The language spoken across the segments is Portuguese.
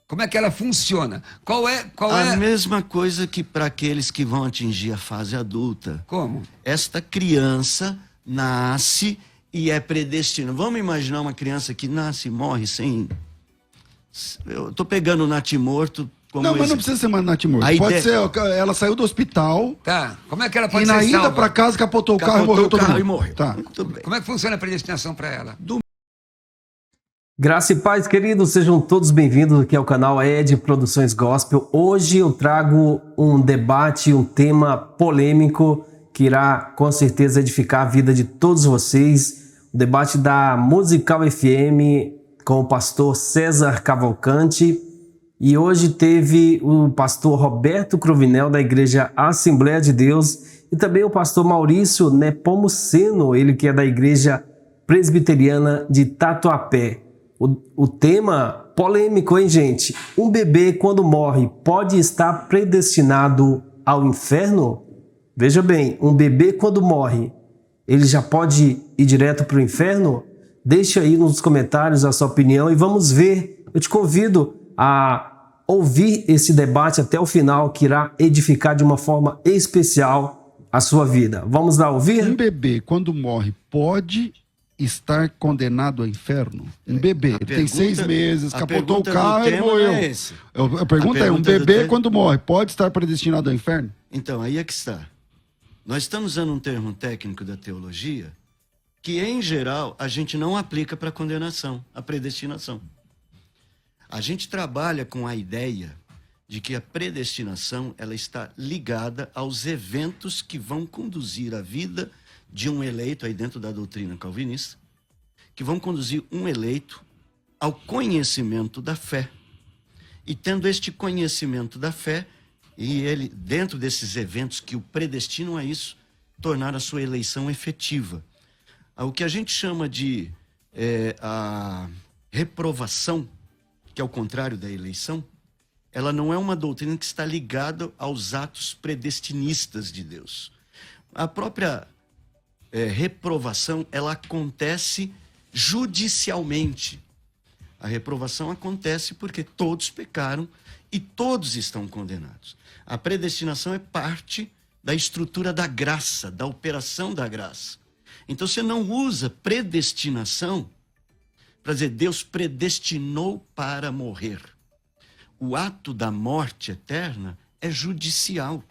Como é que ela funciona? Qual é A mesma coisa que para aqueles que vão atingir a fase adulta. Como? Esta criança nasce e é predestinada. Vamos imaginar uma criança que nasce e morre sem... Eu tô pegando o natimorto como Não, mas não precisa ser mais natimorto. Pode ser, ela saiu do hospital. Tá. Como é que ela pode ser salva? E na ida pra casa capotou o carro e morreu todo mundo. E morreu. Tá. Muito bem. Como é que funciona a predestinação para ela? Graça e paz, queridos, sejam todos bem-vindos aqui ao canal Ed Produções Gospel. Hoje eu trago um debate, um tema polêmico que irá com certeza edificar a vida de todos vocês. O debate da Musical FM com o pastor César Cavalcante. E hoje teve o pastor Roberto Cruvinel da Igreja Assembleia de Deus e também o pastor Maurício Nepomuceno, ele que é da Igreja Presbiteriana de Tatuapé. O tema polêmico, hein, gente? Um bebê, quando morre, pode estar predestinado ao inferno? Veja bem, um bebê, quando morre, ele já pode ir direto para o inferno? Deixe aí nos comentários a sua opinião e vamos ver. Eu te convido a ouvir esse debate até o final, que irá edificar de uma forma especial a sua vida. Vamos lá ouvir? Um bebê, quando morre, pode estar condenado ao inferno? Um bebê, tem 6 meses, capotou o carro e morreu. A pergunta é, um bebê quando morre, pode estar predestinado ao inferno? Então, aí é que está. Nós estamos usando um termo técnico da teologia que, em geral, a gente não aplica para a condenação, a predestinação. A gente trabalha com a ideia de que a predestinação ela está ligada aos eventos que vão conduzir a vida de um eleito, aí dentro da doutrina calvinista, que vão conduzir um eleito ao conhecimento da fé. E tendo este conhecimento da fé, e ele, dentro desses eventos que o predestinam a isso, tornar a sua eleição efetiva. O que a gente chama de a reprovação, que é o contrário da eleição, ela não é uma doutrina que está ligada aos atos predestinistas de Deus. A própria reprovação, ela acontece judicialmente. A reprovação acontece porque todos pecaram e todos estão condenados. A predestinação é parte da estrutura da graça, da operação da graça. Então você não usa predestinação para dizer Deus predestinou para morrer. O ato da morte eterna é judicial,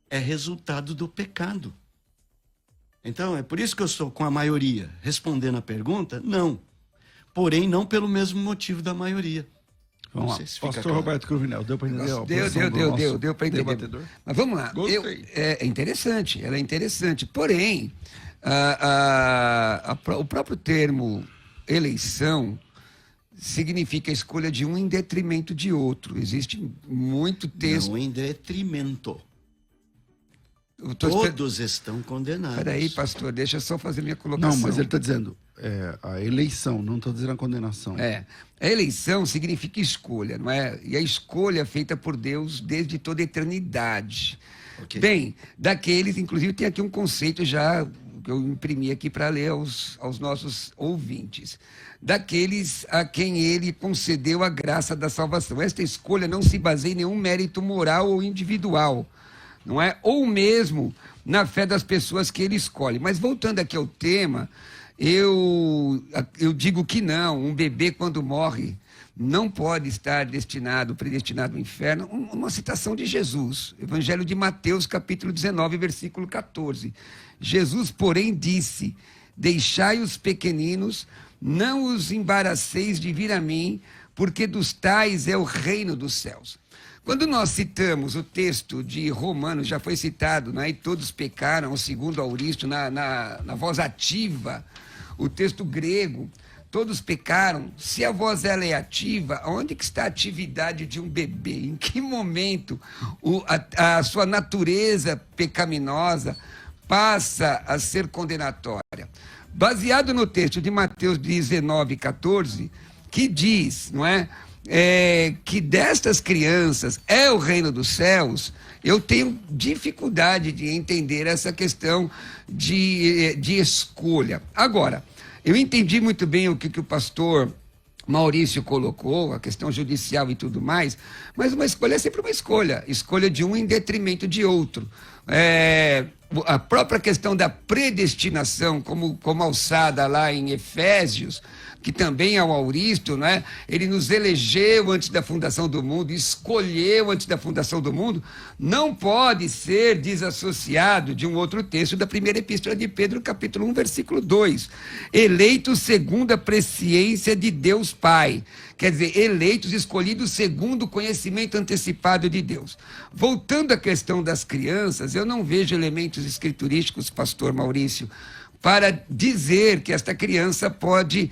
é resultado do pecado. Então, é por isso que eu estou com a maioria. Respondendo a pergunta, não. Porém, não pelo mesmo motivo da maioria. Vamos lá. Pastor Roberto Cruvinel, deu para entender? Deu para entender. Debatedor. Mas vamos lá. É interessante, ela é interessante. Porém, o próprio termo eleição significa a escolha de um em detrimento de outro. Existe muito texto... Não em detrimento. Todos estão condenados. Peraí, pastor, deixa eu só fazer minha colocação. Não, mas ele está dizendo a eleição, não está dizendo a condenação. A eleição significa escolha, não é? E a escolha é feita por Deus desde toda a eternidade. Okay. Bem, daqueles, inclusive tem aqui um conceito já que eu imprimi aqui para ler aos nossos ouvintes. Daqueles a quem ele concedeu a graça da salvação. Esta escolha não se baseia em nenhum mérito moral ou individual, não é? Ou mesmo na fé das pessoas que ele escolhe. Mas voltando aqui ao tema, eu digo que não, um bebê quando morre não pode estar predestinado ao inferno. Uma citação de Jesus, Evangelho de Mateus, capítulo 19, versículo 14. Jesus, porém, disse: deixai os pequeninos, não os embaraceis de vir a mim, porque dos tais é o reino dos céus. Quando nós citamos o texto de Romanos, já foi citado, né? E todos pecaram, segundo Aurício, na voz ativa, o texto grego, todos pecaram. Se a voz ela é ativa, onde que está a atividade de um bebê? Em que momento a sua natureza pecaminosa passa a ser condenatória? Baseado no texto de Mateus 19, 14, que diz, não é? Que destas crianças é o reino dos céus, eu tenho dificuldade de entender essa questão de escolha. Agora, eu entendi muito bem o que o pastor Maurício colocou, a questão judicial e tudo mais, mas uma escolha é sempre uma escolha de um em detrimento de outro. A própria questão da predestinação, como alçada lá em Efésios, que também é o Auristo, né? Ele nos elegeu antes da fundação do mundo, escolheu antes da fundação do mundo, não pode ser desassociado de um outro texto da primeira epístola de Pedro, capítulo 1, versículo 2. Eleitos segundo a presciência de Deus Pai. Quer dizer, eleitos, escolhidos segundo o conhecimento antecipado de Deus. Voltando à questão das crianças, eu não vejo elementos escriturísticos, pastor Maurício, para dizer que esta criança pode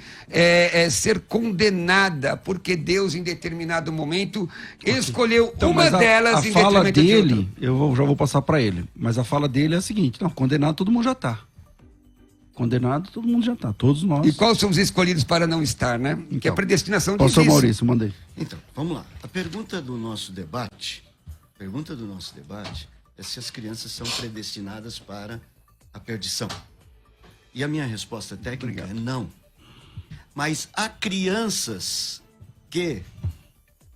ser condenada, porque Deus, em determinado momento, escolheu então, uma delas em detrimento de outra. A fala dele, já vou passar para ele, mas a fala dele é a seguinte: não, condenado todo mundo já está. Condenado todo mundo já está, todos nós. E quais são os escolhidos para não estar, né? Então, que a predestinação diz isso. Pastor Maurício, mandei. Então, vamos lá. A pergunta do nosso debate é se as crianças são predestinadas para a perdição. E a minha resposta técnica é não. Mas há crianças que,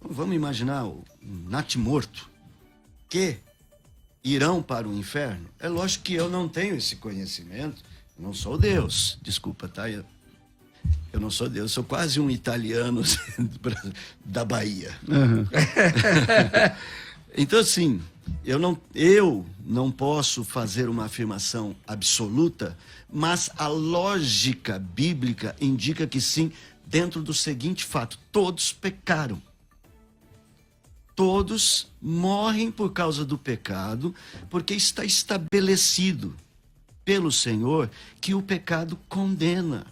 vamos imaginar o natimorto, que irão para o inferno. É lógico que eu não tenho esse conhecimento, eu não sou Deus, desculpa, tá? Eu não sou Deus, sou quase um italiano da Bahia. Uhum. Então, assim, eu não posso fazer uma afirmação absoluta, mas a lógica bíblica indica que sim, dentro do seguinte fato: todos pecaram. Todos morrem por causa do pecado, porque está estabelecido pelo Senhor que o pecado condena.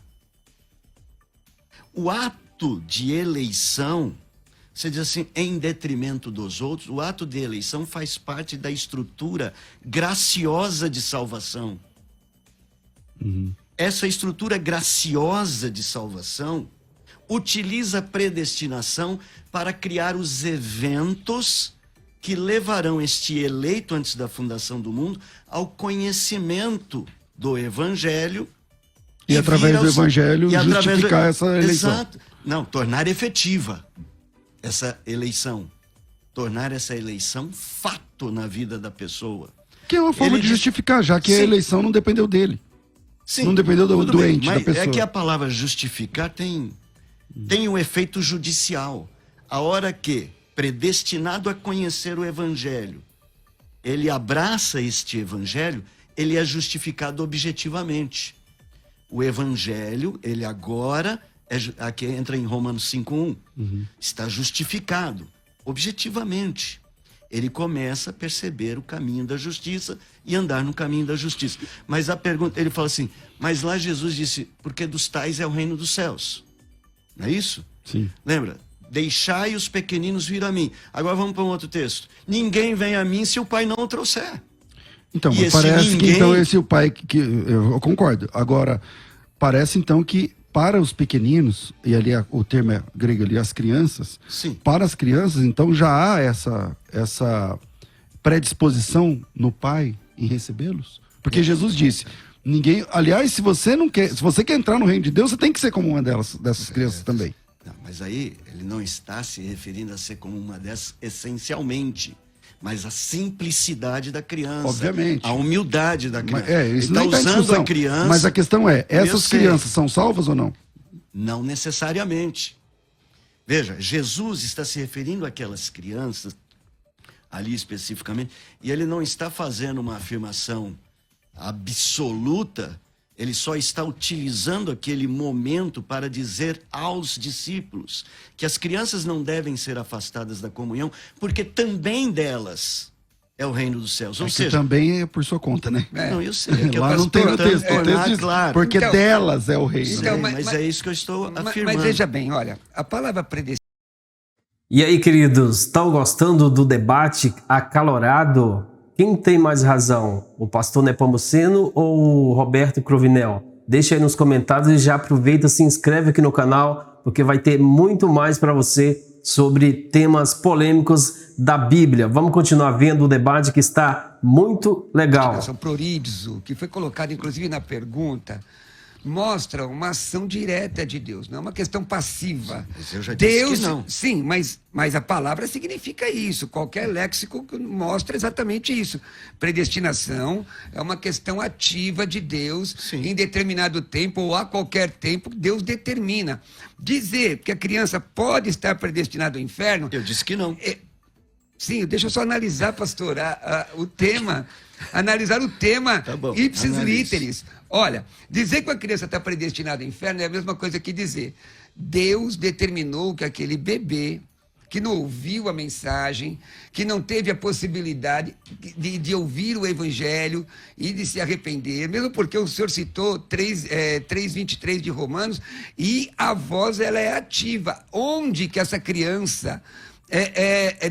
O ato de eleição, você diz assim, em detrimento dos outros, o ato de eleição faz parte da estrutura graciosa de salvação. Uhum. Essa estrutura graciosa de salvação utiliza a predestinação para criar os eventos que levarão este eleito antes da fundação do mundo ao conhecimento do Evangelho. E através do Evangelho justificar essa eleição. Exato. Não, tornar efetiva essa eleição. Tornar essa eleição fato na vida da pessoa. Que é uma forma de justificar, já que a eleição não dependeu dele. Sim, não dependeu do doente, da pessoa. É que a palavra justificar tem um efeito judicial. A hora que, predestinado a conhecer o Evangelho, ele abraça este Evangelho, ele é justificado objetivamente. O Evangelho, ele agora, aqui entra em Romanos 5:1, está justificado objetivamente. Ele começa a perceber o caminho da justiça e andar no caminho da justiça. Mas a pergunta, ele fala assim, mas lá Jesus disse, porque dos tais é o reino dos céus. Não é isso? Sim. Lembra? Deixai os pequeninos vir a mim. Agora vamos para um outro texto. Ninguém vem a mim se o Pai não o trouxer. Então, parece que então esse é o Pai que eu concordo. Agora, parece então que para os pequeninos, e ali o termo é grego ali, as crianças, sim, para as crianças, então já há essa predisposição no Pai em recebê-los? Porque Jesus disse, ninguém, aliás, se você quer entrar no reino de Deus, você tem que ser como uma dessas crianças também. Não, mas aí ele não está se referindo a ser como uma dessas essencialmente, mas a simplicidade da criança, obviamente, a humildade da criança. Isso não está usando a criança. Mas a questão é, essas crianças são salvas ou não? Não necessariamente. Veja, Jesus está se referindo àquelas crianças ali especificamente, e ele não está fazendo uma afirmação absoluta. Ele só está utilizando aquele momento para dizer aos discípulos que as crianças não devem ser afastadas da comunhão, porque também delas é o reino dos céus. Ou seja, também é por sua conta, né? Não, eu sei. É que lá não tem o texto, diz, claro. Porque então, delas é o reino. Então, mas é isso que eu estou afirmando. Mas veja bem, olha, a palavra predestinação. E aí, queridos, estão gostando do debate acalorado? Quem tem mais razão, o pastor Nepomuceno ou o Roberto Cruvinel? Deixa aí nos comentários e já aproveita, se inscreve aqui no canal, porque vai ter muito mais para você sobre temas polêmicos da Bíblia. Vamos continuar vendo o debate que está muito legal. Proridzo, que foi colocado inclusive na pergunta, mostra uma ação direta de Deus, não é uma questão passiva. Mas eu já disse Deus, que não. sim, mas a palavra significa isso. Qualquer léxico mostra exatamente isso. Predestinação é uma questão ativa de Deus. Sim. Em determinado tempo ou a qualquer tempo, Deus determina. Dizer que a criança pode estar predestinada ao inferno... Eu disse que não. Sim, deixa eu só analisar, pastor, o tema. Analisar o tema Tá bom, ipsis analise. literis. Olha, dizer que a criança está predestinada ao inferno é a mesma coisa que dizer: Deus determinou que aquele bebê que não ouviu a mensagem, que não teve a possibilidade de ouvir o evangelho e de se arrepender, mesmo porque o senhor citou 3:23 de Romanos, e a voz ela é ativa. Onde que essa criança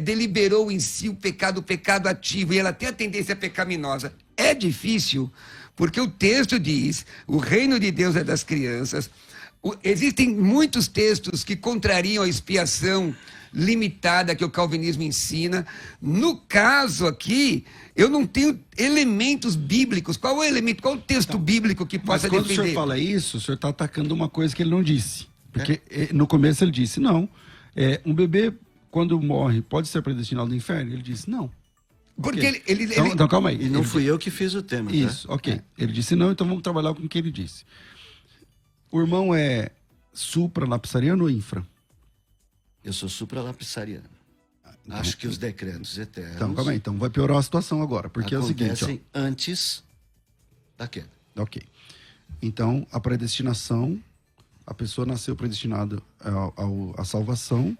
deliberou em si o pecado ativo, e ela tem a tendência pecaminosa? É difícil, porque o texto diz: o reino de Deus é das crianças. Existem muitos textos que contrariam a expiação limitada que o calvinismo ensina. No caso aqui, eu não tenho elementos bíblicos. Qual é o elemento, qual é o texto bíblico que possa defender? Mas quando o senhor fala isso, o senhor está atacando uma coisa que ele não disse. Porque no começo ele disse, não, um bebê, quando morre, pode ser predestinado ao inferno? Ele disse, não. Porque Okay. ele... Então, calma aí. E não fui eu que fiz o tema, tá? Isso, ok. Ele disse não, então vamos trabalhar com o que ele disse. O irmão é supra-lapsariano ou infra? Eu sou supralapsariano. Então, Acho que os decretos eternos Então, calma aí. Então vai piorar a situação agora. Porque é o seguinte, acontecem antes da queda. Ok. Então, a predestinação, a pessoa nasceu predestinada à salvação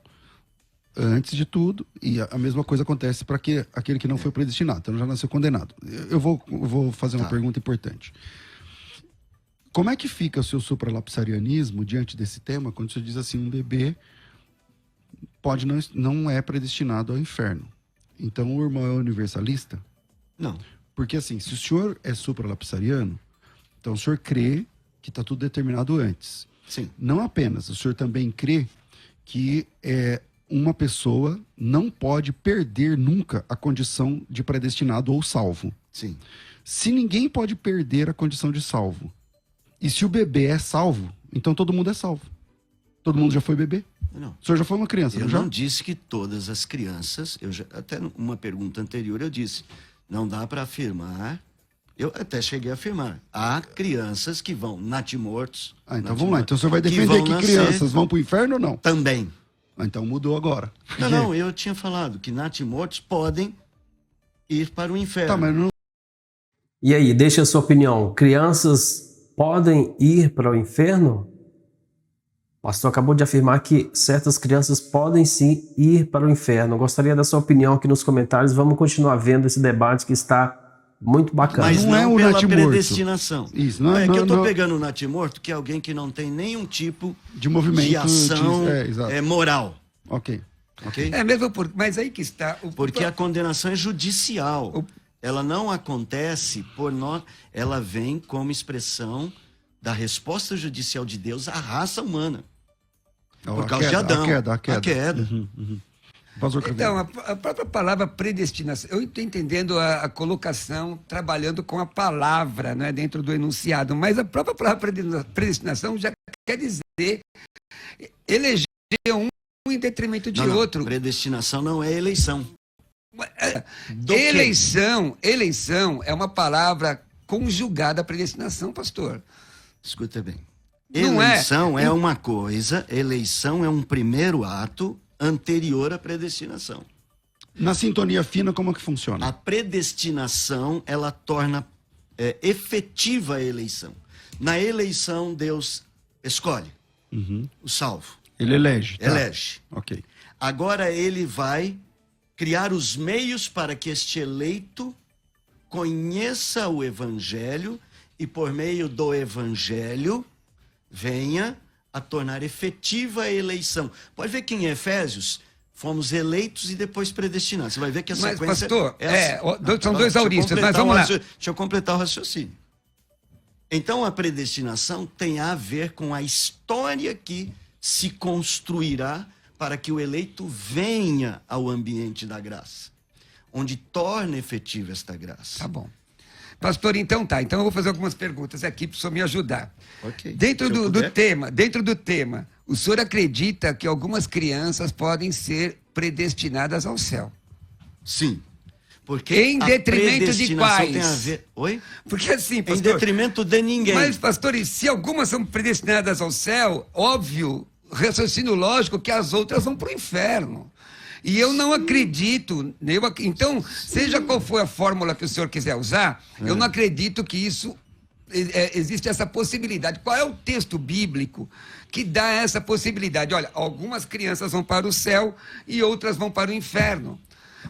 antes de tudo, e a mesma coisa acontece para aquele que não foi predestinado, então já nasceu condenado. Eu vou fazer uma pergunta importante. Como é que fica o seu supralapsarianismo diante desse tema, quando você diz assim, um bebê não é predestinado ao inferno? Então o irmão é universalista? Não. Porque assim, se o senhor é supralapsariano, então o senhor crê que está tudo determinado antes. Sim. Não apenas, o senhor também crê que uma pessoa não pode perder nunca a condição de predestinado ou salvo. Sim. Se ninguém pode perder a condição de salvo, e se o bebê é salvo, então todo mundo é salvo. Todo mundo já foi bebê. Não. O senhor já foi uma criança, Eu já? não disse que todas as crianças, até numa pergunta anterior eu disse, não dá para afirmar, eu até cheguei a afirmar, há crianças que vão natimortos. Então vamos lá, então o senhor vai defender que crianças vão para o inferno ou não? Também. Então mudou agora. Não, eu tinha falado que natimortos podem ir para o inferno. Tá, mas não... E aí, deixa a sua opinião. Crianças podem ir para o inferno? O pastor acabou de afirmar que certas crianças podem sim ir para o inferno. Eu gostaria da sua opinião aqui nos comentários. Vamos continuar vendo esse debate que está muito bacana. Mas não é o pela natimorto. predestinação. Isso, não é que eu estou não. pegando o natimorto, que é alguém que não tem nenhum tipo de movimento, de ação exato. moral. Ok. Ok? mesmo mas aí que está... Porque a condenação é judicial. Ela não acontece por nós, ela vem como expressão da resposta judicial de Deus à raça humana. Por causa de Adão. A queda. Uhum. Então, a própria palavra predestinação, eu estou entendendo a colocação, trabalhando com a palavra, né, dentro do enunciado, mas a própria palavra predestinação já quer dizer eleger um em detrimento de outro. Predestinação não é eleição. Eleição é uma palavra conjugada à predestinação, pastor. Escuta bem. Não Eleição é uma coisa, eleição é um primeiro ato anterior à predestinação. Na sintonia fina, como é que funciona? A predestinação, ela torna efetiva a eleição. Na eleição, Deus escolhe o salvo. Ele elege. Tá. Elege. Ok. Agora ele vai criar os meios para que este eleito conheça o evangelho e por meio do evangelho venha a tornar efetiva a eleição. Pode ver que em Efésios fomos eleitos e depois predestinados. Você vai ver que a sequência... Mas, pastor, assim. são dois auristas, mas vamos lá. Deixa eu completar o raciocínio. Então, a predestinação tem a ver com a história que se construirá para que o eleito venha ao ambiente da graça, onde torna efetiva esta graça. Tá bom. Pastor, então tá. Então eu vou fazer algumas perguntas aqui para o senhor me ajudar. Ok. Dentro do tema, o senhor acredita que algumas crianças podem ser predestinadas ao céu? Sim. Porque em detrimento de predestinação quais? tem a ver... Oi? Porque assim, pastor... Em detrimento de ninguém. Mas, pastor, e se algumas são predestinadas ao céu, óbvio, raciocínio lógico que as outras vão para o inferno. E eu não acredito... Então, seja qual for a fórmula que o senhor quiser usar, eu não acredito que isso... existe essa possibilidade. Qual é o texto bíblico que dá essa possibilidade? Olha, algumas crianças vão para o céu e outras vão para o inferno.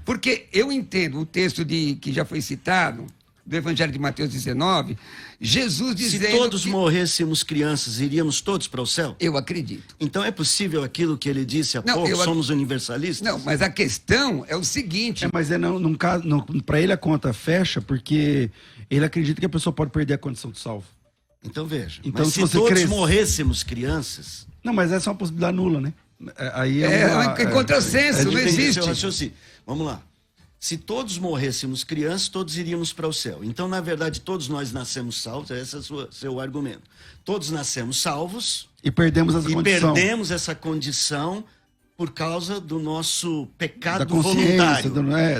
Porque eu entendo o texto que já foi citado, do Evangelho de Mateus 19, Jesus dizendo... Se todos morrêssemos crianças, iríamos todos para o céu? Eu acredito. Então é possível aquilo que ele disse há pouco, somos universalistas? Não, mas a questão é o seguinte... Mas para ele a conta fecha porque ele acredita que a pessoa pode perder a condição de salvo. Então veja, então, mas se todos morrêssemos crianças... Não, mas essa é uma possibilidade nula, né? Aí é contrassenso, não existe. Vamos lá. Se todos morrêssemos crianças, todos iríamos para o céu. Então, na verdade, todos nós nascemos salvos, esse é o seu argumento. Todos nascemos salvos e perdemos essa condição por causa do nosso pecado da voluntário.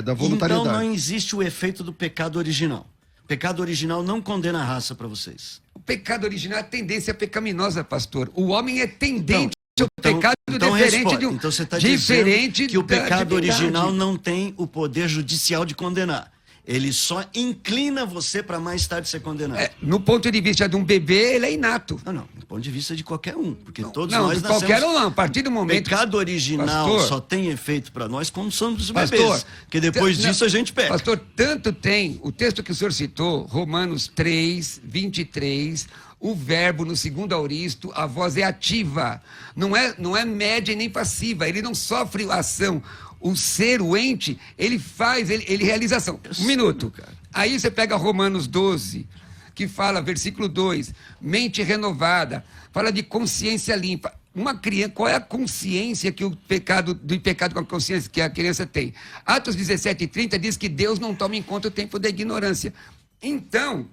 Da voluntariedade. Então, não existe o efeito do pecado original. O pecado original não condena a raça para vocês. O pecado original é a tendência pecaminosa, pastor. O homem é tendente ao pecado diferente de um... Então você está dizendo que o pecado original não tem o poder judicial de condenar. Ele só inclina você para mais tarde ser condenado. No ponto de vista de um bebê, ele é inato. Não, no ponto de vista de qualquer um. Porque todos nós nascemos... qualquer um não. A partir do momento... O pecado original só tem efeito para nós como somos bebês. Pastor, porque depois disso a gente peca. Pastor, tanto tem... O texto que o senhor citou, Romanos 3, 23... O verbo no segundo aoristo, a voz é ativa. Não é média nem passiva. Ele não sofre ação. O ser, o ente, ele faz, ele realiza ação. Um minuto. Aí você pega Romanos 12, que fala, versículo 2, mente renovada, fala de consciência limpa. Uma criança, qual é a consciência que do pecado com a consciência que a criança tem? Atos 17:30 diz que Deus não toma em conta o tempo da ignorância. Então,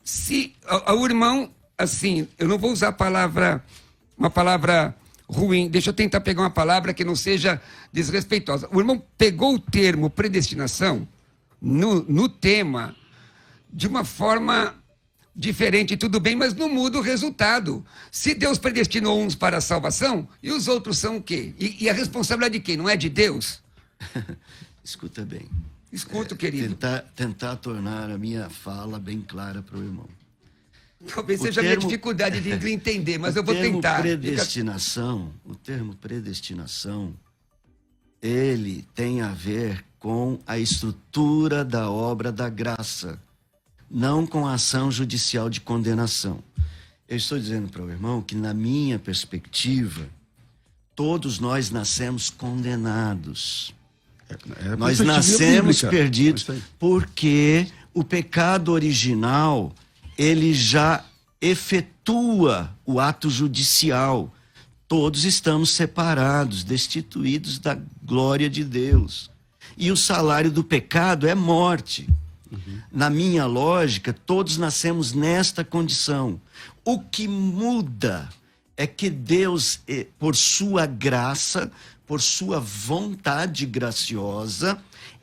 se o irmão, assim, eu não vou usar uma palavra ruim, deixa eu tentar pegar uma palavra que não seja desrespeitosa. O irmão pegou o termo predestinação no tema de uma forma diferente, tudo bem, mas não muda o resultado. Se Deus predestinou uns para a salvação, e os outros são o quê? E a responsabilidade de quem? Não é de Deus? Escuta bem. Escuto, querido. Tentar tornar a minha fala bem clara para o irmão. Talvez seja a minha dificuldade de entender, mas eu vou tentar. O termo predestinação, ele tem a ver com a estrutura da obra da graça, não com a ação judicial de condenação. Eu estou dizendo para o irmão que, na minha perspectiva, todos nós nascemos condenados. Nós nascemos perdidos porque o pecado original... ele já efetua o ato judicial. Todos estamos separados, destituídos da glória de Deus. E o salário do pecado é morte. Na minha lógica, todos nascemos nesta condição. O que muda é que Deus, por sua graça, por sua vontade graciosa,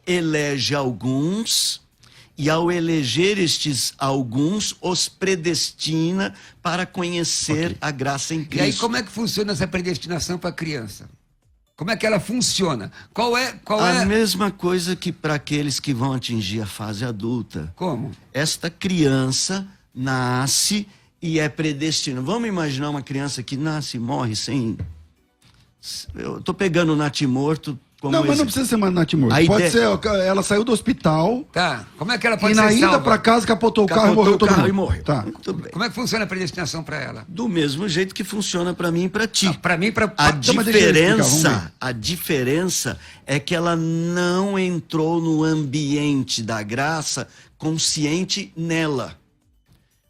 elege alguns... e ao eleger estes alguns, os predestina para conhecer a graça em Cristo. E aí como é que funciona essa predestinação para a criança? Como é que ela funciona? Qual é a mesma coisa que para aqueles que vão atingir a fase adulta. Como? Esta criança nasce e é predestinada. Vamos imaginar uma criança que nasce e morre sem... Eu estou pegando o natimorto... Mas não precisa ser mais natimorto. Pode ser, ela saiu do hospital. Tá. Como é que ela pode ser salva? E na ida para casa capotou o carro e morreu todo mundo. Tá. Muito bem. Como é que funciona a predestinação para ela? Do mesmo jeito que funciona para mim e para ti. Para mim, para a diferença é que ela não entrou no ambiente da graça consciente nela.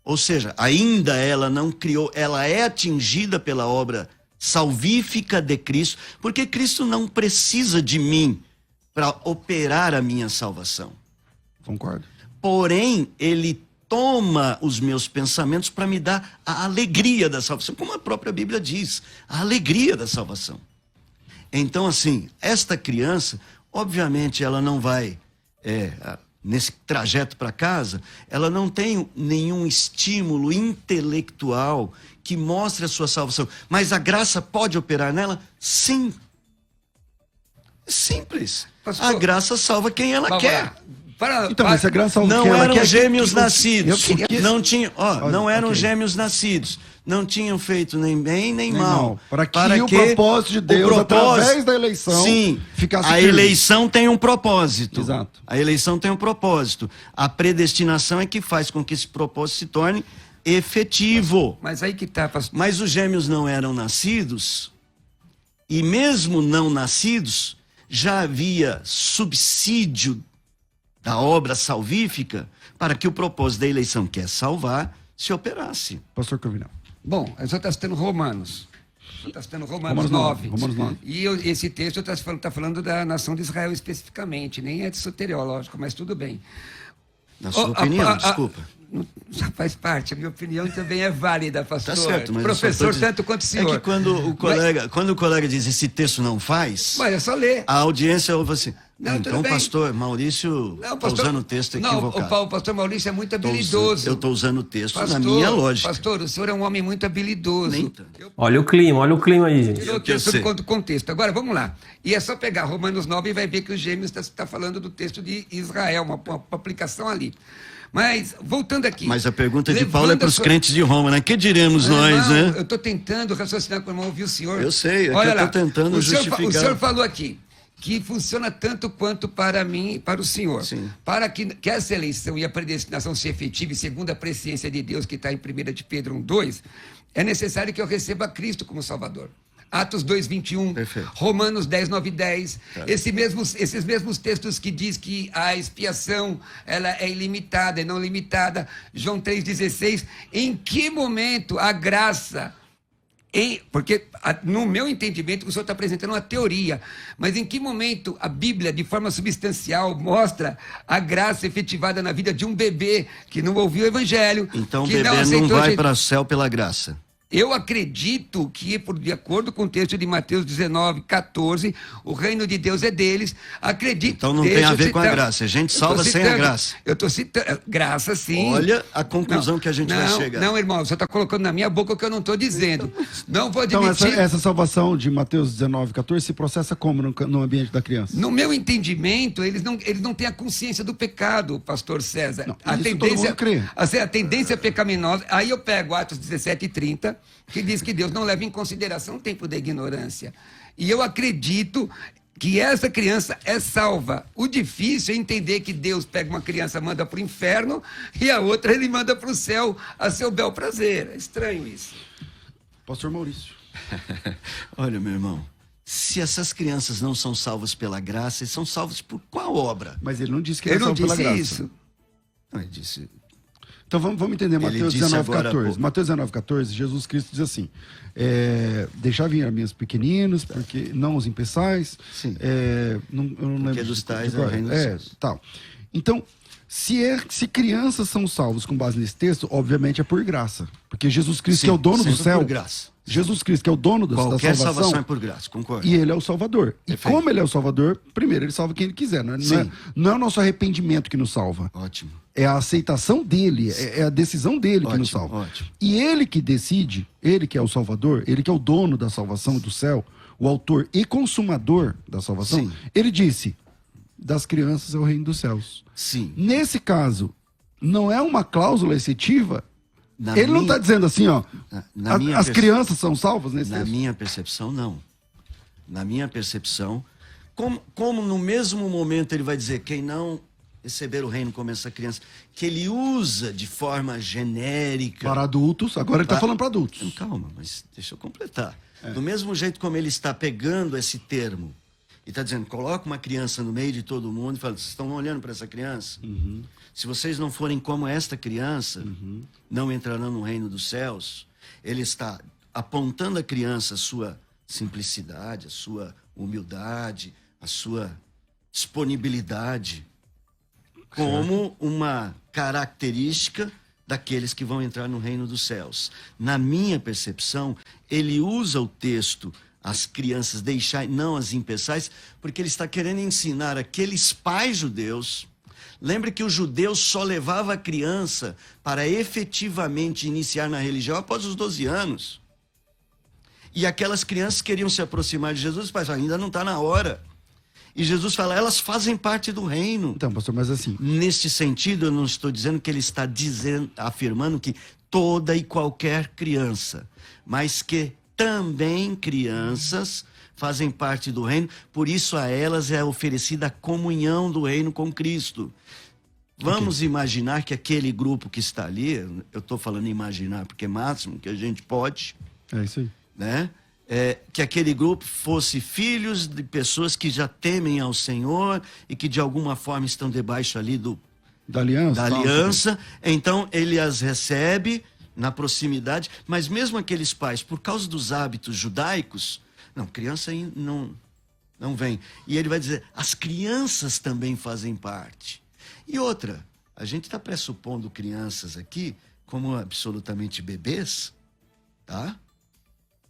Ou seja, ainda ela não criou, ela é atingida pela obra salvífica de Cristo, porque Cristo não precisa de mim para operar a minha salvação. Concordo. porém, ele toma os meus pensamentos para me dar a alegria da salvação, como a própria Bíblia diz, a alegria da salvação. Então, assim, esta criança, obviamente, ela não vai, nesse trajeto para casa, ela não tem nenhum estímulo intelectual que mostre a sua salvação. Mas a graça pode operar nela? Sim. É simples. Pastor, a graça salva quem ela quer. Então, mas a graça salva não quem ela eram quer. gêmeos nascidos. Não tinham, não eram ok. gêmeos nascidos. Não tinham feito nem bem nem mal. Para que o propósito de Deus, através da eleição, ficasse a firme. eleição tem um propósito. Exato. A eleição tem um propósito. A predestinação é que faz com que esse propósito se torne efetivo. Mas aí que tá, pastor. Mas os gêmeos não eram nascidos, e mesmo não nascidos, já havia subsídio da obra salvífica para que o propósito da eleição, que é salvar, se operasse. Pastor Corvinal. Bom, o senhor está citando Romanos. O senhor está citando Romanos 9. Romanos 9. E esse texto está falando da nação de Israel especificamente, nem é de soteriológico, mas tudo bem. Na sua opinião, desculpa. Faz parte, a minha opinião também é válida, pastor. Tá certo, mas professor tanto quanto o senhor. É que quando o colega diz esse texto não faz, mas é só ler. a audiência ouve assim, Não, então o bem. pastor Maurício está usando o texto equivocado. Não, o pastor Maurício é muito habilidoso. Eu estou usando o texto na minha lógica. Pastor, o senhor é um homem muito habilidoso. Nem tanto. Olha o clima aí, gente. Tirou o texto do contexto. Agora, vamos lá. E é só pegar Romanos 9 e vai ver que os gêmeos está falando do texto de Israel, uma aplicação ali. Mas, voltando aqui. Mas a pergunta de Paulo é para os crentes de Roma, né? Que diremos nós, né? Eu estou tentando raciocinar com o irmão, ouvir o senhor. Eu sei, Olha que eu lá, estou tentando justificar. O senhor falou aqui que funciona tanto quanto para mim e para o senhor. Sim. Para que essa eleição e a predestinação se efetive segundo a presciência de Deus, que está em 1 de Pedro 1:2, é necessário que eu receba Cristo como Salvador. Atos 2:21, Perfeito. Romanos 10:9-10, esses mesmos textos que diz que a expiação ela é ilimitada e não limitada, João 3:16, em que momento a graça, porque no meu entendimento o senhor está apresentando uma teoria, mas em que momento a Bíblia, de forma substancial, mostra a graça efetivada na vida de um bebê que não ouviu o Evangelho, Então o que bebê não aceitou vai para o céu pela graça. Eu acredito que, de acordo com o texto de Mateus 19:14, o reino de Deus é deles. Acredito. Então não tem a ver com a graça. A gente salva sem a graça. Eu estou citando. Graça, sim. Olha a conclusão que a gente vai chegar. Não, irmão, você está colocando na minha boca o que eu não estou dizendo. Não vou admitir. Então essa salvação de Mateus 19:14 se processa como no ambiente da criança? No meu entendimento, eles não têm a consciência do pecado, pastor César. Não, a isso tendência, todo mundo crê. a tendência pecaminosa. Aí eu pego Atos 17:30, que diz que Deus não leva em consideração o tempo da ignorância. E eu acredito que essa criança é salva. O difícil é entender que Deus pega uma criança, manda para o inferno, e a outra ele manda para o céu a seu bel prazer. É estranho isso. Pastor Maurício. Olha, meu irmão, se essas crianças não são salvas pela graça, eles são salvos por qual obra? Mas ele não disse que Ele era não salvo pela disse graça. isso. Não, ele disse... Então vamos entender Mateus disse agora há 19:14. pouco. Mateus 19:14, Jesus Cristo diz assim: deixar vir a minhas pequeninos, porque não os impeçais. Sim. Eu não Porque lembro dos tais é o reino dos céus. tal. Então, se crianças são salvos com base nesse texto, obviamente é por graça. Porque Jesus Cristo, Sim, que é o dono do sempre céu. por graça. Jesus Cristo, que é o dono da Qualquer salvação. salvação é por graça, concordo. E ele é o Salvador. Perfeito. E como ele é o Salvador, primeiro ele salva quem ele quiser. Não é o nosso arrependimento que nos salva. Ótimo. É a aceitação dele, é a decisão dele que nos Ótimo, salva. ótimo. E ele que decide, ele que é o Salvador, ele que é o dono da salvação do céu, o autor e consumador da salvação, Sim. ele disse: das crianças é o reino dos céus. Sim. Nesse caso, não é uma cláusula excetiva. Na Ele não minha- está dizendo assim, ó, na minha as perce- crianças são salvas nesse Na texto. minha percepção, não. Na minha percepção, como no mesmo momento ele vai dizer quem não receber o reino como essa criança, que ele usa de forma genérica. Para adultos, agora ele está falando para adultos. Então, calma, mas deixa eu completar. Do mesmo jeito como ele está pegando esse termo e está dizendo, coloca uma criança no meio de todo mundo e fala, vocês estão olhando para essa criança? Se vocês não forem como esta criança, não entrarão no reino dos céus. Ele está apontando à criança a sua simplicidade, a sua humildade, a sua disponibilidade. como uma característica daqueles que vão entrar no reino dos céus. Na minha percepção, ele usa o texto, as crianças deixai, não as impeçais, porque ele está querendo ensinar aqueles pais judeus. Lembre que o judeu só levava a criança para efetivamente iniciar na religião após os 12 anos. E aquelas crianças queriam se aproximar de Jesus, mas ainda não está na hora. E Jesus fala, elas fazem parte do reino. Então, pastor, mas assim... Neste sentido, eu não estou dizendo que ele está afirmando que toda e qualquer criança, mas que também crianças fazem parte do reino, por isso a elas é oferecida a comunhão do reino com Cristo. Vamos imaginar que aquele grupo que está ali, eu estou falando imaginar porque é máximo que a gente pode, É isso aí. né? Que aquele grupo fosse filhos de pessoas que já temem ao Senhor e que de alguma forma estão debaixo ali Da aliança. Então ele as recebe na proximidade, mas mesmo aqueles pais, por causa dos hábitos judaicos, não, criança não vem. E ele vai dizer, as crianças também fazem parte. E outra, a gente está pressupondo crianças aqui como absolutamente bebês, tá?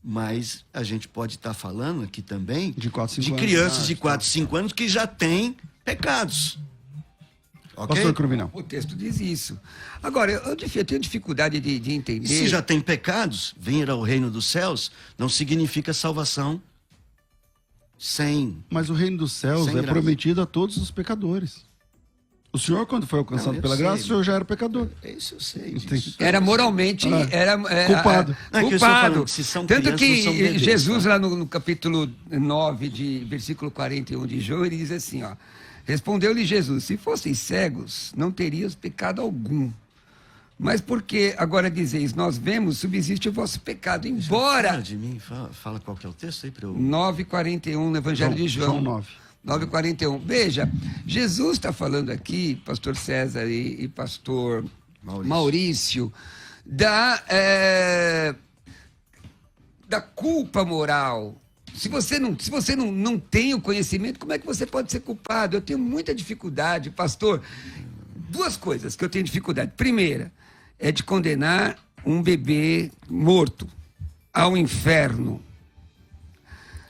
Mas a gente pode estar falando aqui também de 4, 5 de crianças de 4, 5 anos que já têm pecados. Ok? Pastor Cruvinel. O texto diz isso. Agora, eu tenho dificuldade de entender... E se já tem pecados, vir ao reino dos céus, não significa salvação sem... Mas o reino dos céus Sem é graça. prometido a todos os pecadores. O senhor, quando foi alcançado Não, eu pela sei. graça, o senhor já era pecador. Isso eu sei Entendi. disso. Era moralmente Culpado. Não, é que eu estou falando que se são Tanto crianças, não são que bebês, Jesus, tá? lá no capítulo 9, versículo 41 de João, ele diz assim, ó. Respondeu-lhe Jesus, se fosseis cegos, não terias pecado algum. Mas porque agora dizeis, nós vemos, subsiste o vosso pecado. Fala Embora... de mim, fala qual que é o texto aí para eu... 9,41 no Evangelho de João. João 9. 9,41. Veja, Jesus está falando aqui, pastor César e pastor Maurício, da culpa moral. Se você não tem o conhecimento, como é que você pode ser culpado? Eu tenho muita dificuldade, pastor. Duas coisas que eu tenho dificuldade. Primeira, é de condenar um bebê morto ao inferno.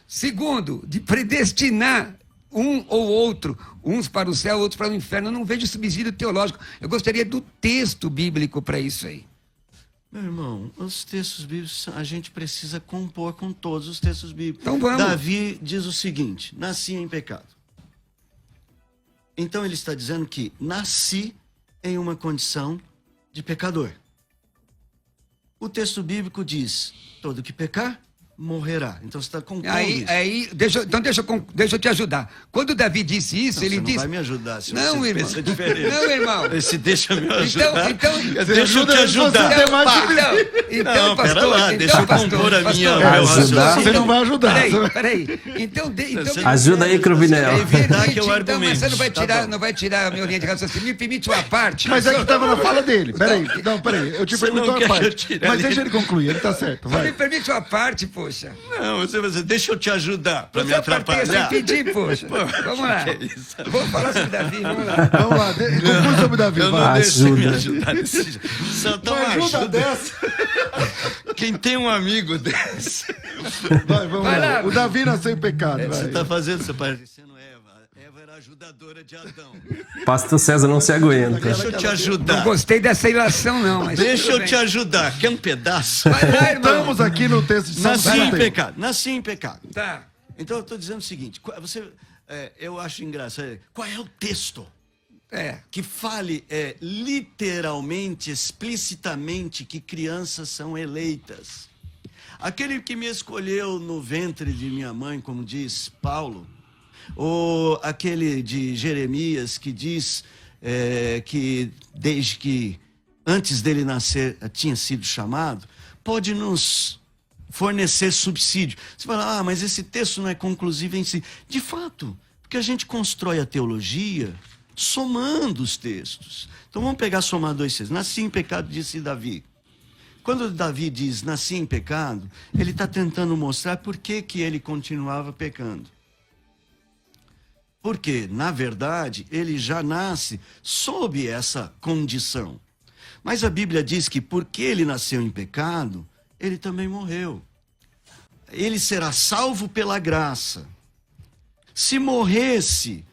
Segundo, de predestinar um ou outro, uns para o céu, outros para o inferno. Eu não vejo subsídio teológico. Eu gostaria do texto bíblico para isso aí. Meu irmão, os textos bíblicos, a gente precisa compor com todos os textos bíblicos. Então vamos. Davi diz o seguinte, nasci em pecado. Então ele está dizendo que nasci em uma condição de pecador. O texto bíblico diz, todo que pecar, morrerá. Então você está compondo isso. Deixa eu te ajudar. Quando Davi disse isso, Não, ele você disse... não vai me ajudar se Não, você irmão. pensa diferente. Não, irmão. Esse deixa me ajudar. Então, Deixa eu te ajudar. Então, Não, pera pastor, lá, deixa eu compor a minha... Ajudar, meu raciocínio. você não vai ajudar. Peraí. Então, Ajuda aí, Cruvinel. Evitar que eu então, mas argumente. você Tá bom. não vai tirar a minha linha de raciocínio. Me permite uma parte. Mas é que estava na fala dele. Peraí, eu te Você pergunto não uma quer que eu parte. tire Mas ali? deixa ele concluir, ele tá certo. Me Vai. permite uma parte, poxa. Não, você vai dizer, deixa eu te ajudar para me Você aparteia atrapalhar. sem pedir, poxa. Vamos lá. que é isso? Vamos falar sobre Davi, vamos lá. Vamos lá, conclui sobre Davi. Eu não Vai. deixo você me Ajuda. ajudar desse jeito. Só dá uma ajuda dessa. Quem tem um amigo desse. Vai, vamos Vai lá. lá. O Davi nasceu em pecado. Você Vai. está fazendo, você parecendo Eva. Eva era a ajudadora de Adão. Pastor César não se aguenta. Deixa eu te Não ajudar. gostei dessa ilação, não. Mas Deixa tudo eu bem. te ajudar. Quer um pedaço? Vai lá, irmão. Estamos aqui no texto de Salmo Nasci em 51. pecado. Nasci em pecado. Tá. Então eu estou dizendo o seguinte: eu acho engraçado. Qual é o texto que fale literalmente, explicitamente, que crianças são eleitas? Aquele que me escolheu no ventre de minha mãe, como diz Paulo, ou aquele de Jeremias que diz que desde que antes dele nascer tinha sido chamado, pode nos fornecer subsídio. Você fala, mas esse texto não é conclusivo em si. De fato, porque a gente constrói a teologia somando os textos. Então vamos pegar somar dois textos. Nasci em pecado, disse Davi. Quando Davi diz nasci em pecado, ele está tentando mostrar por que ele continuava pecando. Porque, na verdade, ele já nasce sob essa condição. Mas a Bíblia diz que porque ele nasceu em pecado, ele também morreu. Ele será salvo pela graça. Se morresse,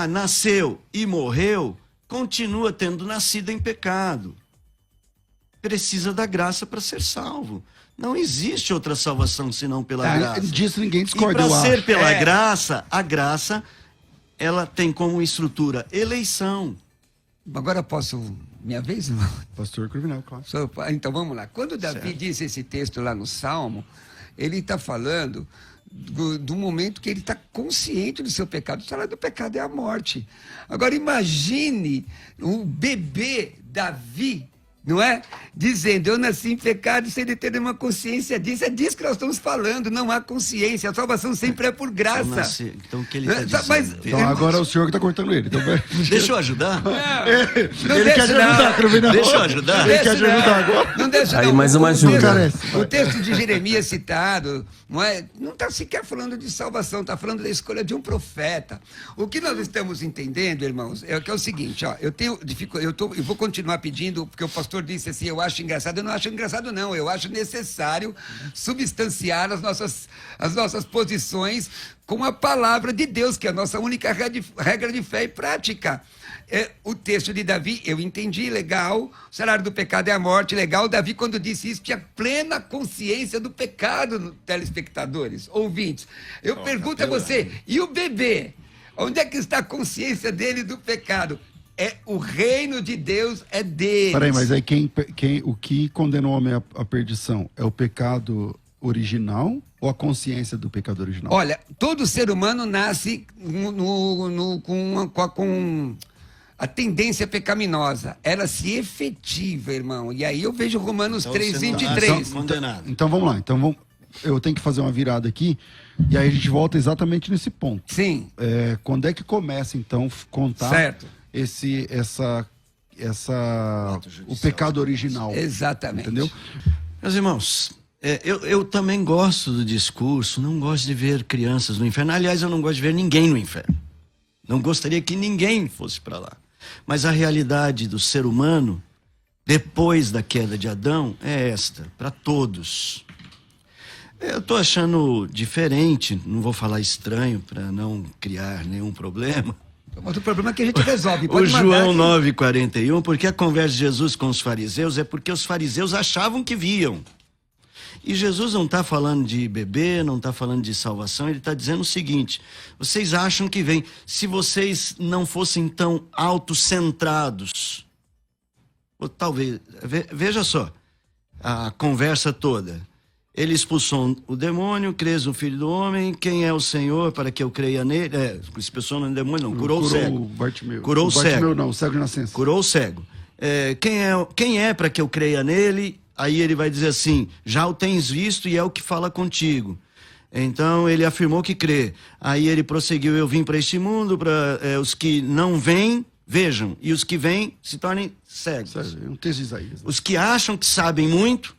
nasceu e morreu, continua tendo nascido em pecado. Precisa da graça para ser salvo. Não existe outra salvação senão pela graça. Disso ninguém discorda, e para ser pela graça, a graça, ela tem como estrutura eleição. Agora posso... Minha vez, irmão? Pastor Cruvinel, claro. Então vamos lá. Quando Davi disse esse texto lá no Salmo, ele está falando do momento que ele está consciente do seu pecado. O salário do pecado é a morte. Agora imagine o bebê Davi, não é? Dizendo, eu nasci em pecado sem ele ter nenhuma consciência disso. É disso que nós estamos falando, não há consciência. A salvação sempre é por graça. Então o que ele está dizendo? Então agora é o senhor que está cortando ele. Então, deixa eu ajudar? Ele quer ajudar, Cruvinel. Deixa eu ajudar? Ele quer ajudar agora? Não deixa, aí não. mais uma ajuda. O texto de Jeremias citado, não está sequer falando de salvação, está falando da escolha de um profeta. O que nós estamos entendendo, irmãos, é o seguinte, ó, eu vou continuar pedindo, porque o pastor disse assim, eu acho engraçado. Eu não acho engraçado, não. Eu acho necessário substanciar as nossas posições com a palavra de Deus, que é a nossa única regra de fé e prática. O texto de Davi, eu entendi, legal. O salário do pecado é a morte, legal. Davi, quando disse isso, tinha plena consciência do pecado, telespectadores, ouvintes. Eu pergunto a você, e o bebê? Onde é que está a consciência dele do pecado? O reino de Deus é dele. Peraí, mas aí o que condenou o homem à perdição? É o pecado original ou a consciência do pecado original? Olha, todo ser humano nasce com a tendência pecaminosa. Ela se efetiva, irmão. E aí eu vejo Romanos 3:23. Então vamos lá. Eu tenho que fazer uma virada aqui. E aí a gente volta exatamente nesse ponto. Sim. Quando é que começa, então, contar... Certo. O pecado original. Exatamente. Entendeu? Meus irmãos, eu também gosto do discurso, não gosto de ver crianças no inferno. Aliás, eu não gosto de ver ninguém no inferno. Não gostaria que ninguém fosse para lá. Mas a realidade do ser humano, depois da queda de Adão, é esta, para todos. Eu estou achando diferente, não vou falar estranho para não criar nenhum problema. Mas o problema é que a gente resolve. O João 9:41, porque a conversa de Jesus com os fariseus é porque os fariseus achavam que viam. E Jesus não está falando de bebê, não está falando de salvação, ele está dizendo o seguinte, vocês acham que vem, se vocês não fossem tão autocentrados, ou talvez, veja só, a conversa toda. Ele expulsou o demônio, crês no Filho do Homem, quem é o Senhor para que eu creia nele? Expulsou o demônio, não, curou o cego. Curou o cego. Não, o cego de nascença. Curou o cego. Quem é para que eu creia nele? Aí ele vai dizer assim, já o tens visto e é o que fala contigo. Então ele afirmou que crê. Aí ele prosseguiu, eu vim para este mundo, para os que não vêm, vejam, e os que vêm se tornem cegos. É um texto de Isaías. Os que acham que sabem muito,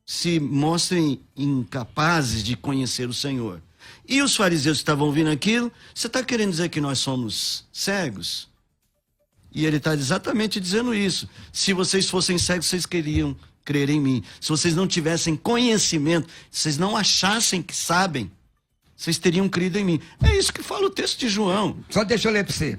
se mostrem incapazes de conhecer o Senhor. E os fariseus que estavam ouvindo aquilo, você está querendo dizer que nós somos cegos? E ele está exatamente dizendo isso. Se vocês fossem cegos, vocês queriam crer em mim. Se vocês não tivessem conhecimento, se vocês não achassem que sabem, vocês teriam crido em mim. É isso que fala o texto de João. Só deixa eu ler para você.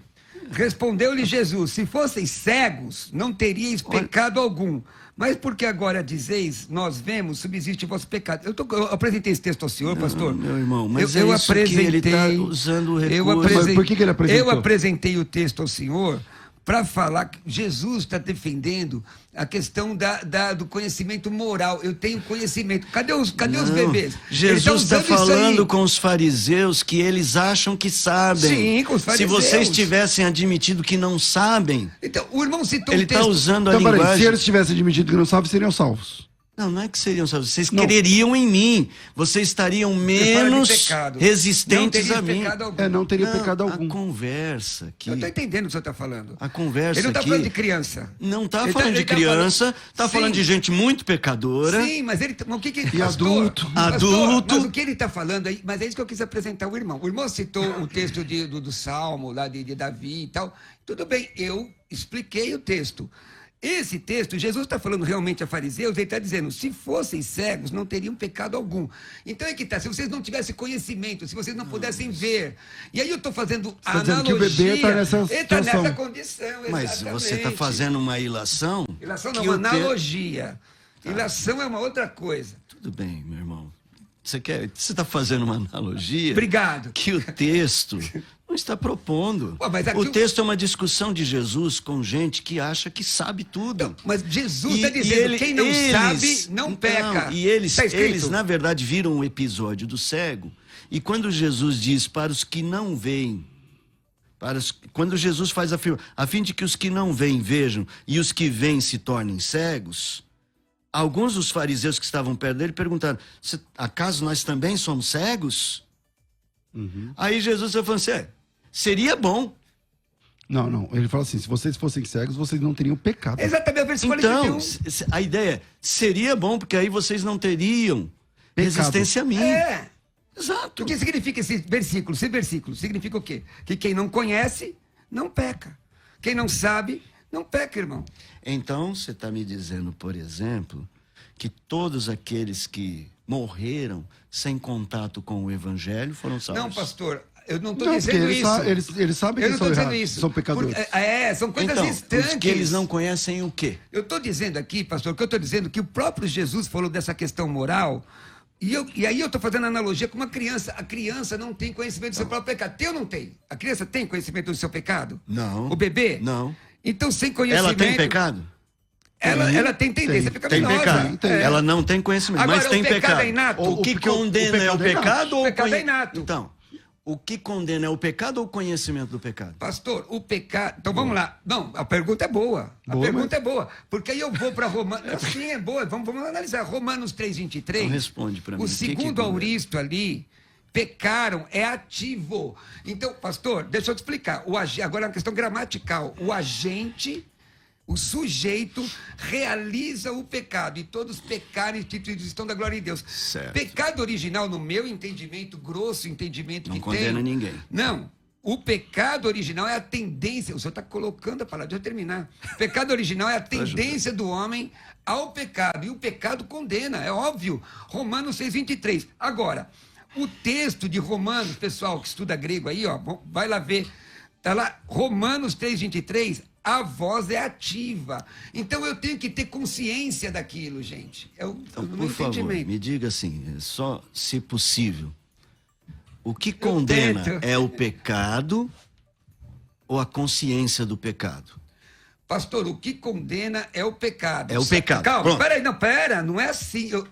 Respondeu-lhe Jesus, se fossem cegos, não teríeis pecado algum. Mas porque agora dizeis, nós vemos, subsiste o vosso pecado. Eu apresentei esse texto ao senhor, pastor. Meu irmão, mas eu isso que ele está usando o recurso. Mas por que ele apresentou? Eu apresentei o texto ao senhor para falar que Jesus está defendendo a questão do conhecimento moral. Eu tenho conhecimento. Cadê os bebês? Jesus está falando com os fariseus que eles acham que sabem. Sim, com os fariseus. Se vocês tivessem admitido que não sabem... Então, o irmão citou ele está usando a linguagem... Se eles tivessem admitido que não sabem, seriam salvos. Não é que seriam salvos. Vocês creriam em mim. Vocês estariam menos resistentes a mim. Não teria pecado algum. A conversa que... Eu estou entendendo o que o senhor está falando. A conversa Ele não está falando de criança. Não está falando de criança. Está falando de gente muito pecadora. Sim, mas ele... O que e adulto. Adulto. Mas o que ele está falando aí... Mas é isso que eu quis apresentar ao irmão. O irmão citou o texto do Salmo, lá de Davi e tal. Tudo bem, eu expliquei o texto. Esse texto, Jesus está falando realmente a fariseus, ele está dizendo, se fossem cegos, não teriam pecado algum. Então é que está, se vocês não tivessem conhecimento, se vocês não pudessem ver. E aí eu estou fazendo a analogia. Que o bebê está nessa ele está nessa condição, exatamente. Mas você está fazendo uma ilação... Ilação não, uma analogia. Ilação é uma outra coisa. Tudo bem, meu irmão. Você está fazendo uma analogia... Obrigado. Que o texto... não está propondo. O texto é uma discussão de Jesus com gente que acha que sabe tudo. Não, mas Jesus está dizendo, quem não sabe, não peca. E eles, na verdade, viram um episódio do cego, e quando Jesus diz para os que não veem, quando Jesus faz a fim de que os que não veem vejam, e os que veem se tornem cegos, alguns dos fariseus que estavam perto dele perguntaram, acaso nós também somos cegos? Uhum. Aí Jesus falou assim, seria bom. Não, ele fala assim, se vocês fossem cegos, vocês não teriam pecado. Exatamente, o versículo Então, a ideia é, seria bom, porque aí vocês não teriam resistência a mim. Exato. O que significa esse versículo? Esse versículo significa o quê? Que quem não conhece, não peca. Quem não sabe, não peca, irmão. Então, você está me dizendo, por exemplo, que todos aqueles que morreram sem contato com o evangelho foram salvos. Não, pastor, eu não estou dizendo isso. Eles sabem que são errados, são pecadores. São coisas distantes. Os que eles não conhecem o quê? Eu estou dizendo aqui, pastor, que eu estou dizendo que o próprio Jesus falou dessa questão moral, e aí eu estou fazendo analogia com uma criança. A criança não tem conhecimento do seu próprio pecado. Tem ou não tem? A criança tem conhecimento do seu pecado? Não. O bebê? Não. Então, sem conhecimento... Ela tem pecado? Ela tem tendência pecaminosa. Tem pecado. Ela não tem conhecimento, agora, mas tem pecado. O pecado é inato? O que condena é o pecado ou o pecado é inato? Então, o que condena é o pecado ou o conhecimento do pecado? Pastor, o pecado... Então, vamos lá. Não, a pergunta é boa. É boa. Porque aí eu vou para Romanos... Sim, é boa. Vamos analisar. Romanos 3:23. Então, responde para mim. O segundo auristo ali... Pecaram, é ativo. Então, pastor, deixa eu te explicar. Agora é uma questão gramatical. O agente, o sujeito, realiza o pecado. E todos pecaram e estão da glória de Deus. Certo. Pecado original, no meu entendimento, grosso entendimento não que condena ninguém. Não. O pecado original é a tendência. O senhor está colocando a palavra. Deixa eu terminar. O pecado original é a tendência do homem ao pecado. E o pecado condena, é óbvio. Romanos 6:23. Agora... O texto de Romanos, pessoal que estuda grego aí, ó, vai lá ver. Está lá, Romanos 3:23, a voz é ativa. Então eu tenho que ter consciência daquilo, gente. Então, por favor, me diga assim, só se possível. O que condena é o pecado ou a consciência do pecado? Pastor, o que condena é o pecado. É o pecado. Calma, pera, não é assim. Eu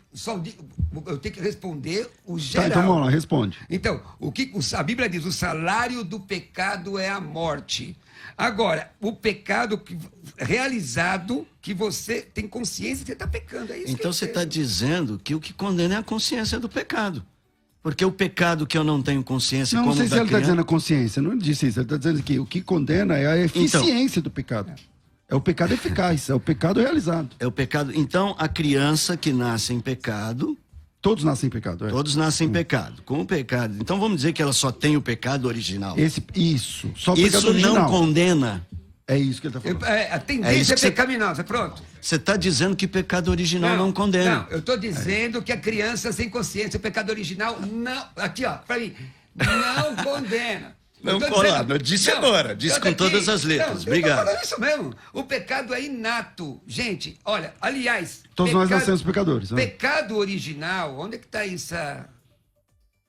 tenho que responder o geral. Tá, então vamos lá, responde. Então, a Bíblia diz, o salário do pecado é a morte. Agora, o pecado realizado, que você tem consciência que você está pecando. É isso. Então você está dizendo que o que condena é a consciência do pecado. Porque o pecado que eu não tenho consciência... Não sei se ele está dizendo a consciência, não disse isso. Ele está dizendo que o que condena é a eficiência do pecado. É o pecado eficaz, é o pecado realizado. É o pecado. Então, a criança que nasce em pecado... Todos nascem em pecado. Todos nascem em pecado. Com o pecado. Então, vamos dizer que ela só tem o pecado original. Isso. Só o pecado original. Isso não condena. É isso que ele está falando. A tendência é pecaminosa, pronto. Você está dizendo que pecado original não condena. Não, eu estou dizendo que a criança sem consciência, o pecado original, não... Aqui, ó, para mim, não condena. Não, Colado, eu disse agora. Disse com todas as letras. Obrigado. Eu tô falando isso mesmo. O pecado é inato. Gente, olha, aliás... Todos nós nascemos pecadores. Né? Pecado original, onde é que está isso?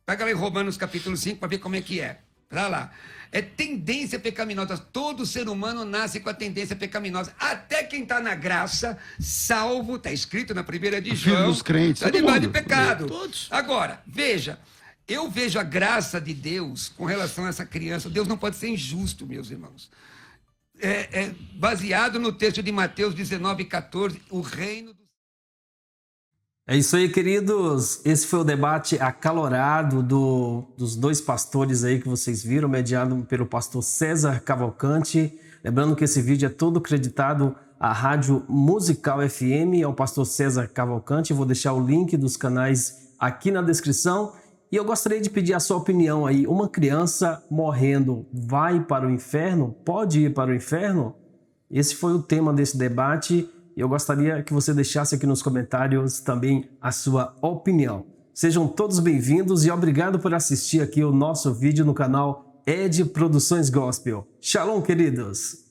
Pega lá em Romanos capítulo 5 para ver como é que é. Pra lá. É tendência pecaminosa. Todo ser humano nasce com a tendência pecaminosa. Até quem está na graça, salvo, está escrito na primeira de João. Filho dos crentes. Está debaixo de pecado. Todos. Agora, veja... Eu vejo a graça de Deus com relação a essa criança. Deus não pode ser injusto, meus irmãos. Baseado no texto de Mateus 19:14, o reino do É isso aí, queridos. Esse foi o debate acalorado dos dois pastores aí que vocês viram, mediado pelo pastor César Cavalcante. Lembrando que esse vídeo é todo creditado à Rádio Musical FM, ao pastor César Cavalcante. Eu vou deixar o link dos canais aqui na descrição. E eu gostaria de pedir a sua opinião aí. Uma criança morrendo vai para o inferno? Pode ir para o inferno? Esse foi o tema desse debate. E eu gostaria que você deixasse aqui nos comentários também a sua opinião. Sejam todos bem-vindos e obrigado por assistir aqui o nosso vídeo no canal Ed Produções Gospel. Shalom, queridos!